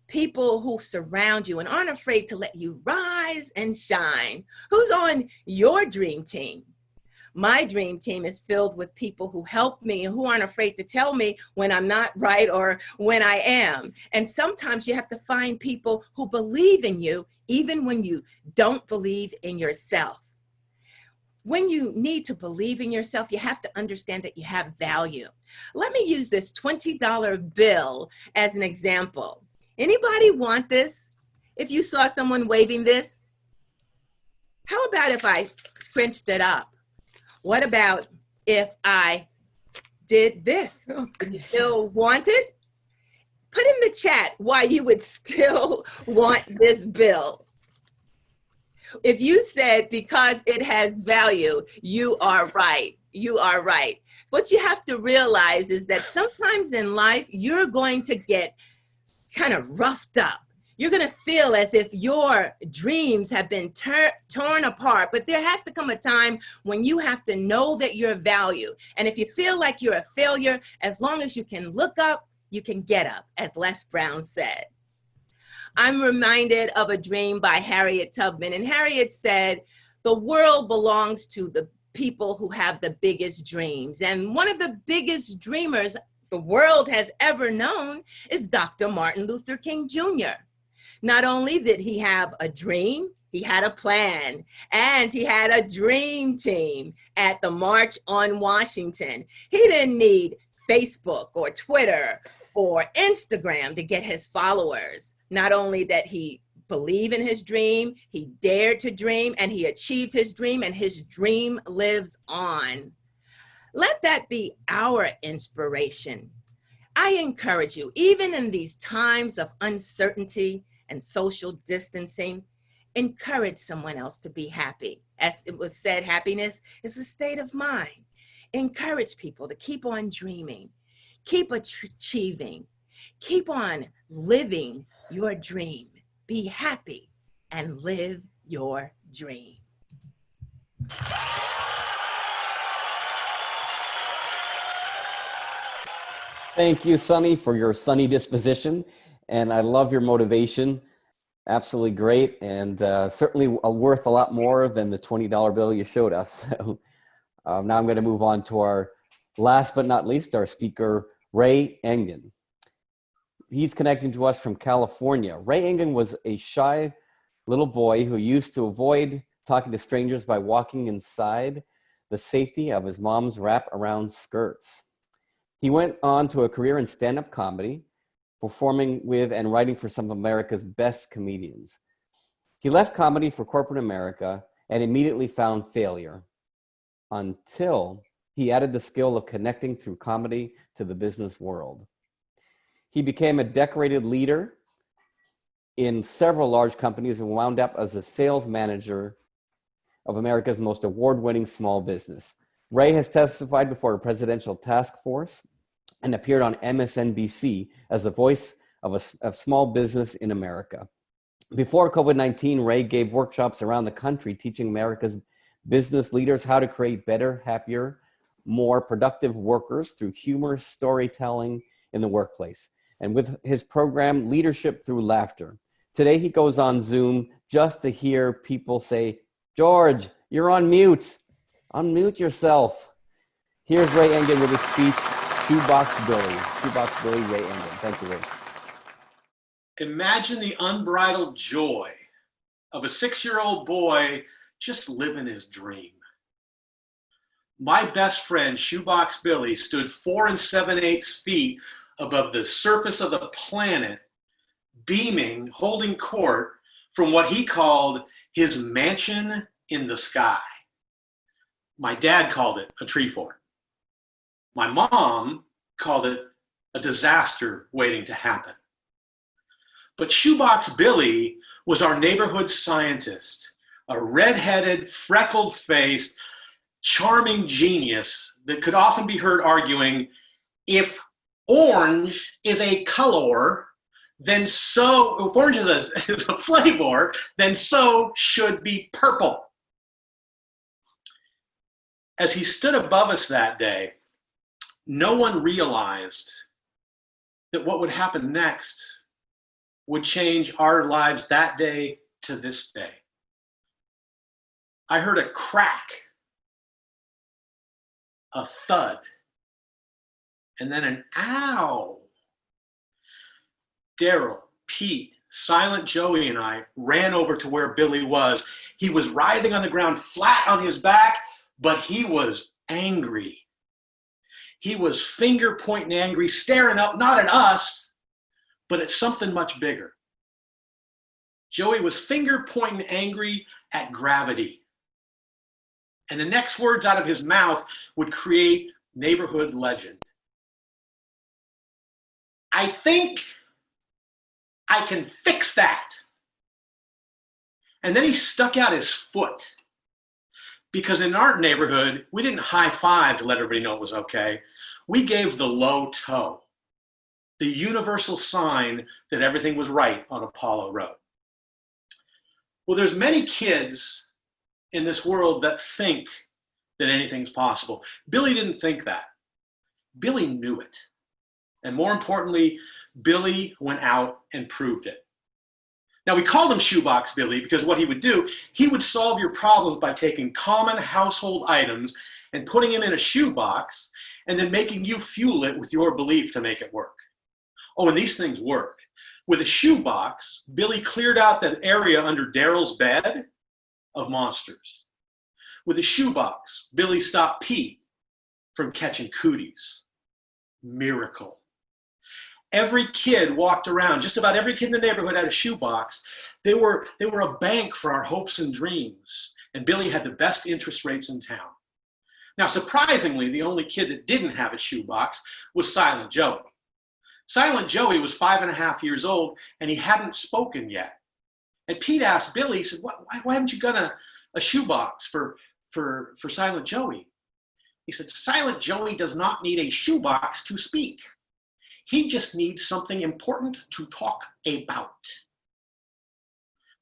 People who surround you and aren't afraid to let you rise and shine. Who's on your dream team? My dream team is filled with people who help me and who aren't afraid to tell me when I'm not right or when I am. And sometimes you have to find people who believe in you, even when you don't believe in yourself. When you need to believe in yourself, you have to understand that you have value. Let me use this $20 bill as an example. Anybody want this? If you saw someone waving this, how about if I scrunched it up? What about if I did this? Would you still want it? Put in the chat why you would still want this bill. If you said because it has value, you are right. You are right. What you have to realize is that sometimes in life, you're going to get kind of roughed up. You're going to feel as if your dreams have been torn apart, but there has to come a time when you have to know that you're valued. And if you feel like you're a failure, as long as you can look up, you can get up, as Les Brown said. I'm reminded of a dream by Harriet Tubman, and Harriet said, the world belongs to the people who have the biggest dreams. And one of the biggest dreamers the world has ever known is Dr. Martin Luther King Jr. Not only did he have a dream, he had a plan, and he had a dream team at the March on Washington. He didn't need Facebook or Twitter or Instagram to get his followers. Not only that he believed in his dream, he dared to dream, and he achieved his dream, and his dream lives on. Let that be our inspiration. I encourage you, even in these times of uncertainty and social distancing, encourage someone else to be happy. As it was said, happiness is a state of mind. Encourage people to keep on dreaming, keep achieving, keep on living your dream. Be happy and live your dream. Thank you, Sunny, for your sunny disposition. And I love your motivation. Absolutely great. And certainly worth a lot more than the $20 bill you showed us. So now I'm going to move on to our last but not least, our speaker, Ray Engen. He's connecting to us from California. Ray Engen was a shy little boy who used to avoid talking to strangers by walking inside the safety of his mom's wrap-around skirts. He went on to a career in stand-up comedy, performing with and writing for some of America's best comedians. He left comedy for corporate America and immediately found failure until he added the skill of connecting through comedy to the business world. He became a decorated leader in several large companies and wound up as a sales manager of America's most award-winning small business. Ray has testified before a presidential task force and appeared on MSNBC as the voice of small business in America. Before COVID-19, Ray gave workshops around the country teaching America's business leaders how to create better, happier, more productive workers through humorous storytelling in the workplace, and with his program, Leadership Through Laughter. Today, he goes on Zoom just to hear people say, "George, you're on mute. Unmute yourself." Here's Ray Engen with his speech, Shoebox Billy. Shoebox Billy, Ray Engen. Thank you, Ray. Imagine the unbridled joy of a 6-year-old boy just living his dream. My best friend, Shoebox Billy, stood 4 7/8 feet above the surface of the planet, beaming, holding court from what he called his mansion in the sky. My dad called it a tree fort. My mom called it a disaster waiting to happen. But Shoebox Billy was our neighborhood scientist, a red-headed, freckled-faced, charming genius that could often be heard arguing, if orange is a color, then so, if orange is a flavor, then so should be purple. As he stood above us that day, no one realized that what would happen next would change our lives that day to this day. I heard a crack, a thud, and then an ow. Daryl, Pete, Silent Joey, and I ran over to where Billy was. He was writhing on the ground flat on his back, but he was angry. He was finger pointing angry, staring up, not at us, but at something much bigger. Joey was finger pointing angry at gravity. And the next words out of his mouth would create neighborhood legend. I think I can fix that. And then he stuck out his foot. Because in our neighborhood, we didn't high five to let everybody know it was okay. We gave the low toe, the universal sign that everything was right on Apollo Road. Well, there's many kids in this world that think that anything's possible. Billy didn't think that. Billy knew it. And more importantly, Billy went out and proved it. Now, we called him Shoebox Billy because what he would do, he would solve your problems by taking common household items and putting them in a shoebox and then making you fuel it with your belief to make it work. Oh, and these things worked. With a shoebox, Billy cleared out that area under Daryl's bed of monsters. With a shoebox, Billy stopped Pete from catching cooties. Miracle. Every kid walked around, just about every kid in the neighborhood had a shoebox. They were a bank for our hopes and dreams. And Billy had the best interest rates in town. Now, surprisingly, the only kid that didn't have a shoebox was Silent Joey. Silent Joey was 5.5 years old, and he hadn't spoken yet. And Pete asked Billy, he said, why haven't you got a shoebox for Silent Joey? He said, Silent Joey does not need a shoebox to speak. He just needs something important to talk about.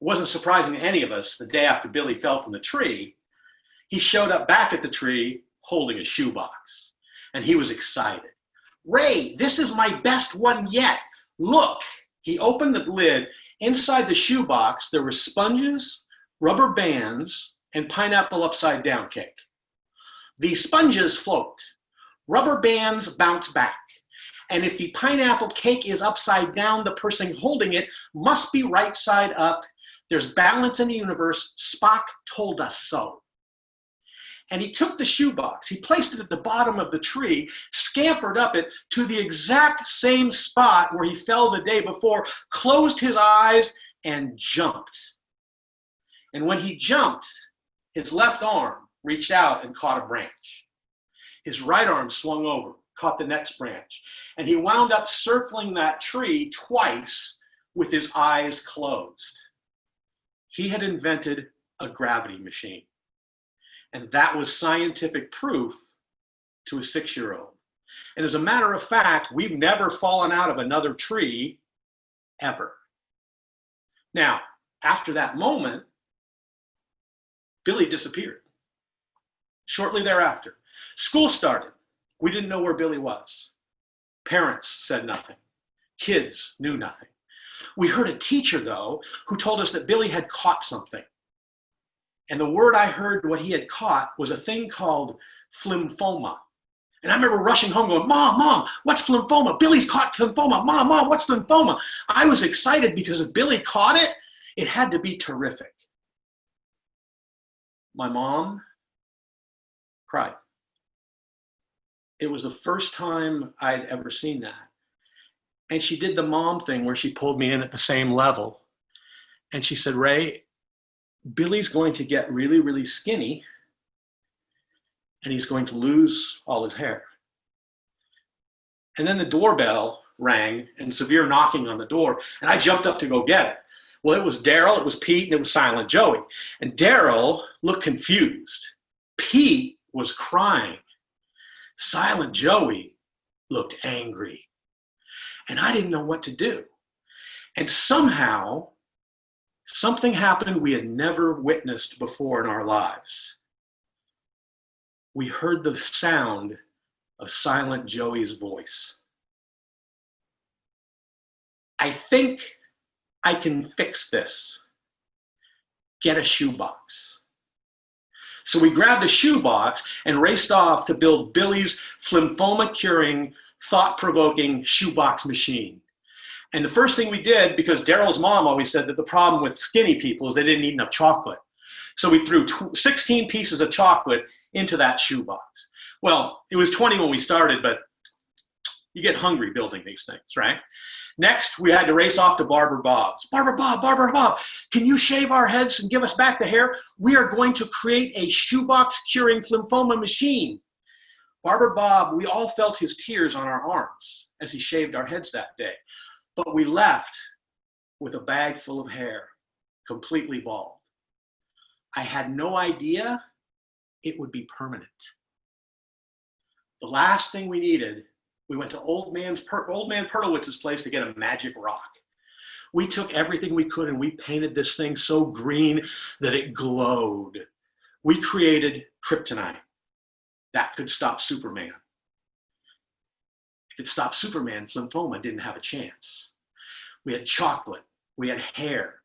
It wasn't surprising to any of us the day after Billy fell from the tree. He showed up back at the tree holding a shoebox, and he was excited. Ray, this is my best one yet. Look, he opened the lid. Inside the shoebox, there were sponges, rubber bands, and pineapple upside down cake. The sponges float. Rubber bands bounce back. And if the pineapple cake is upside down, the person holding it must be right side up. There's balance in the universe. Spock told us so. And he took the shoebox, he placed it at the bottom of the tree, scampered up it to the exact same spot where he fell the day before, closed his eyes, and jumped. And when he jumped, his left arm reached out and caught a branch. His right arm swung over, caught the next branch, and he wound up circling that tree twice with his eyes closed. He had invented a gravity machine. And that was scientific proof to a 6-year-old. And as a matter of fact, we've never fallen out of another tree ever. Now, after that moment, Billy disappeared. Shortly thereafter, school started. We didn't know where Billy was. Parents said nothing. Kids knew nothing. We heard a teacher, though, who told us that Billy had caught something. And the word I heard what he had caught was a thing called lymphoma. And I remember rushing home going, Mom, what's lymphoma? Billy's caught lymphoma. Mom, what's lymphoma? I was excited because if Billy caught it, it had to be terrific. My mom cried. It was the first time I'd ever seen that. And she did the mom thing where she pulled me in at the same level. And she said, Ray, Billy's going to get really, really skinny and he's going to lose all his hair. And then the doorbell rang and severe knocking on the door. And I jumped up to go get it. Well, it was Daryl, it was Pete, and it was Silent Joey. And Daryl looked confused. Pete was crying. Silent Joey looked angry. And I didn't know what to do. And somehow, something happened we had never witnessed before in our lives. We heard the sound of Silent Joey's voice. I think I can fix this. Get a shoebox. So we grabbed a shoebox and raced off to build Billy's lymphoma-curing, thought-provoking shoebox machine. And the first thing we did, because Daryl's mom always said that the problem with skinny people is they didn't eat enough chocolate. So we threw 16 pieces of chocolate into that shoebox. Well, it was 20 when we started, but you get hungry building these things, right? Next, we had to race off to Barber Bob's. Barber Bob, can you shave our heads and give us back the hair? We are going to create a shoebox curing lymphoma machine. Barber Bob, we all felt his tears on our arms as he shaved our heads that day. But we left with a bag full of hair, completely bald. I had no idea it would be permanent. The last thing we needed, we went to Old Man Perlowitz's place to get a magic rock. We took everything we could and we painted this thing so green that it glowed. We created kryptonite. That could stop Superman. If it stopped Superman, lymphoma didn't have a chance. We had chocolate, we had hair,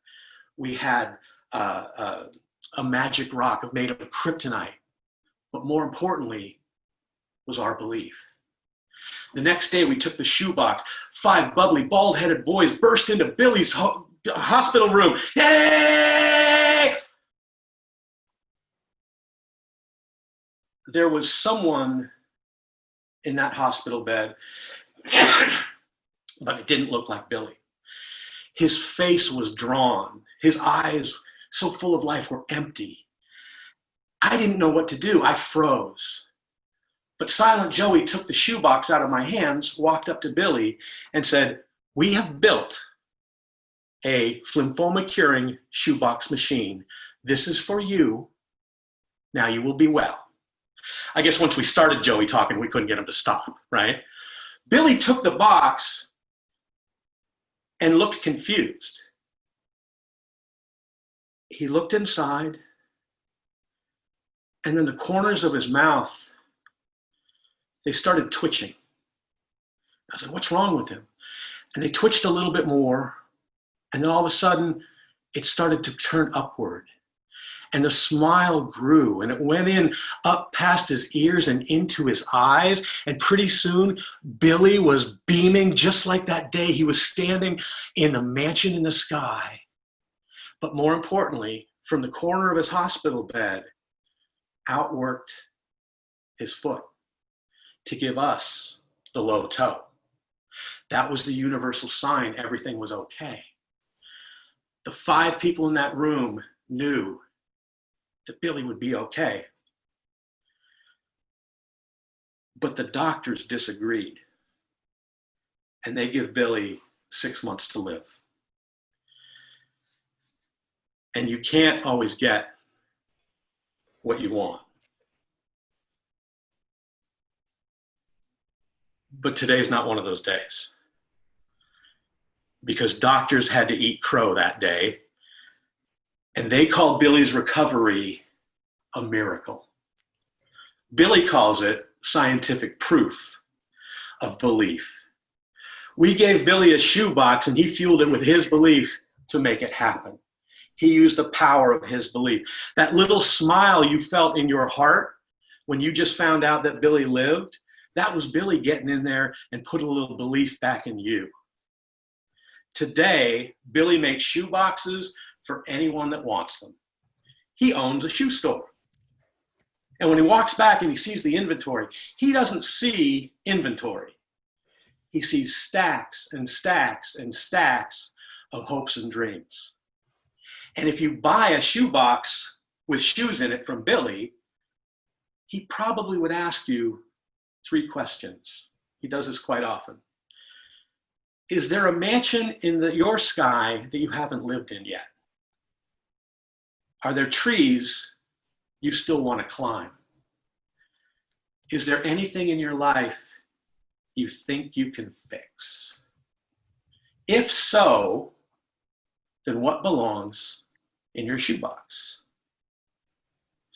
we had a magic rock made of kryptonite. But more importantly was our belief. The next day we took the shoebox. 5 bubbly, bald-headed boys burst into Billy's hospital room. Yay! There was someone in that hospital bed, but it didn't look like Billy. His face was drawn. His eyes, so full of life, were empty. I didn't know what to do. I froze. But Silent Joey took the shoebox out of my hands, walked up to Billy, and said, "We have built a lymphoma-curing shoebox machine. This is for you. Now you will be well." I guess once we started Joey talking, we couldn't get him to stop, right? Billy took the box and looked confused. He looked inside, and then the corners of his mouth, they started twitching. I was like, "What's wrong with him?" And they twitched a little bit more, and then all of a sudden, it started to turn upward. And the smile grew, and it went in up past his ears and into his eyes. And pretty soon, Billy was beaming just like that day he was standing in the mansion in the sky. But more importantly, from the corner of his hospital bed, out worked his foot to give us the low toe. That was the universal sign everything was okay. The 5 people in that room knew that Billy would be okay. But the doctors disagreed, and they give Billy 6 months to live. And you can't always get what you want. But today's not one of those days, because doctors had to eat crow that day, and they called Billy's recovery a miracle. Billy calls it scientific proof of belief. We gave Billy a shoebox, and he fueled it with his belief to make it happen. He used the power of his belief. That little smile you felt in your heart when you just found out that Billy lived, that was Billy getting in there and put a little belief back in you. Today, Billy makes shoe boxes for anyone that wants them. He owns a shoe store. And when he walks back and he sees the inventory, he doesn't see inventory. He sees stacks and stacks and stacks of hopes and dreams. And if you buy a shoebox with shoes in it from Billy, he probably would ask you 3 questions. He does this quite often. Is there a mansion in your sky that you haven't lived in yet? Are there trees you still want to climb? Is there anything in your life you think you can fix? If so, then what belongs in your shoebox?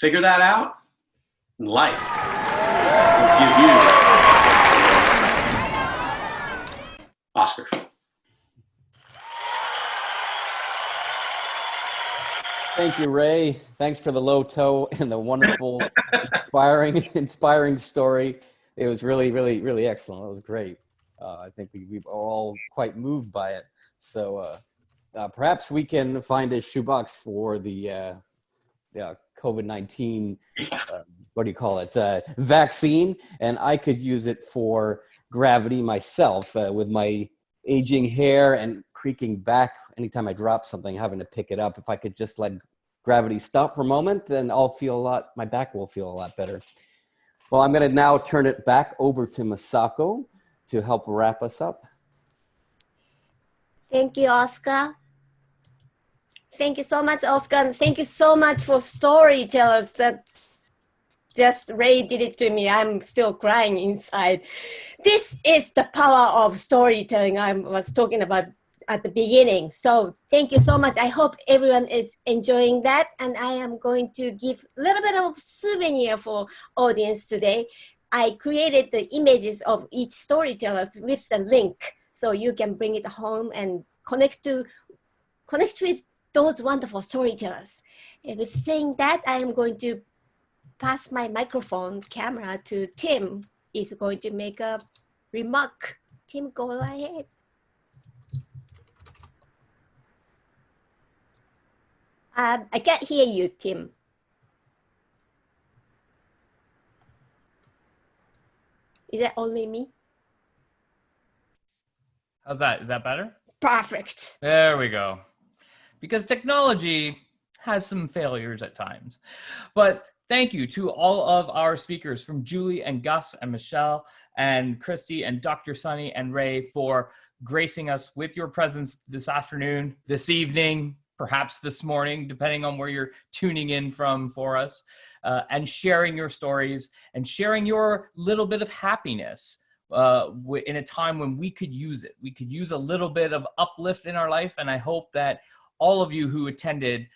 Figure that out, and life will give you Oscar. Thank you, Ray. Thanks for the low toe and the wonderful, inspiring story. It was really, really, really excellent. It was great. I think we were all quite moved by it. So perhaps we can find a shoebox for the COVID-19, what do you call it, vaccine, and I could use it for gravity myself with my aging hair and creaking back anytime I drop something, having to pick it up. If I could just let gravity stop for a moment, then my back will feel a lot better. Well, I'm going to now turn it back over to Misako to help wrap us up. Thank you, Oscar. Thank you so much, Oscar. And thank you so much for Storytellers. That just Ray did it to me. I'm still crying inside. This is the power of storytelling I was talking about at the beginning. So thank you so much. I hope everyone is enjoying that. And I am going to give a little bit of souvenir for audience today. I created the images of each storytellers with the link, so you can bring it home and connect with those wonderful storytellers. And with saying that, I am going to pass my microphone camera to Tim. He's going to make a remark. Tim, go ahead. I can't hear you, Tim. Is that only me? How's that? Is that better? Perfect. There we go. Because technology has some failures at times. But thank you to all of our speakers, from Julie and Gus and Michelle and Christy and Dr.Sunny and Ray, for gracing us with your presence this afternoon, this evening, perhaps this morning, depending on where you're tuning in from for us, and sharing your stories and sharing your little bit of happiness in a time when we could use it. We could use a little bit of uplift in our life, and I hope that all of you who attended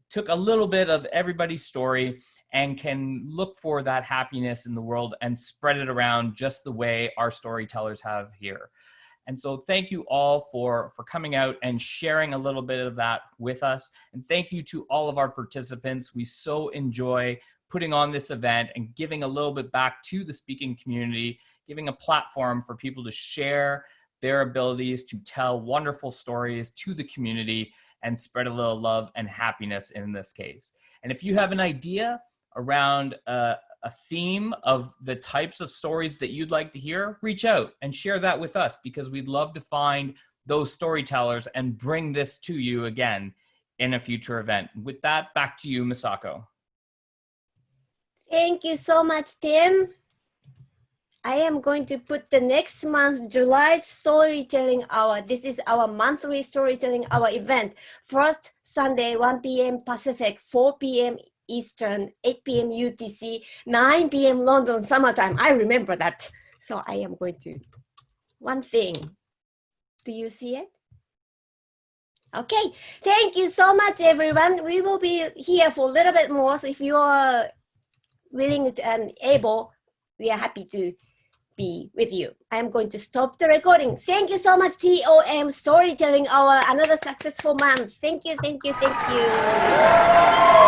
took a little bit of everybody's story and can look for that happiness in the world and spread it around just the way our storytellers have here. And so thank you all for coming out and sharing a little bit of that with us. And thank you to all of our participants. We so enjoy putting on this event and giving a little bit back to the speaking community, giving a platform for people to share their abilities to tell wonderful stories to the community and spread a little love and happiness in this case. And if you have an idea around a theme of the types of stories that you'd like to hear, reach out and share that with us, because we'd love to find those storytellers and bring this to you again in a future event. With that, back to you, Misako. Thank you so much, Tim. I am going to put the next month, July Storytelling Hour. This is our monthly Storytelling Hour event. First Sunday, 1 p.m. Pacific, 4 p.m. Eastern, 8 p.m. UTC, 9 p.m. London summertime. I remember that. So I am going to, one thing. Do you see it? Okay, thank you so much, everyone. We will be here for a little bit more. So if you are willing and able, we are happy to be with you. I am going to stop the recording. Thank you so much, T.O.M. Storytelling Hour, another successful month. Thank you, thank you, thank you.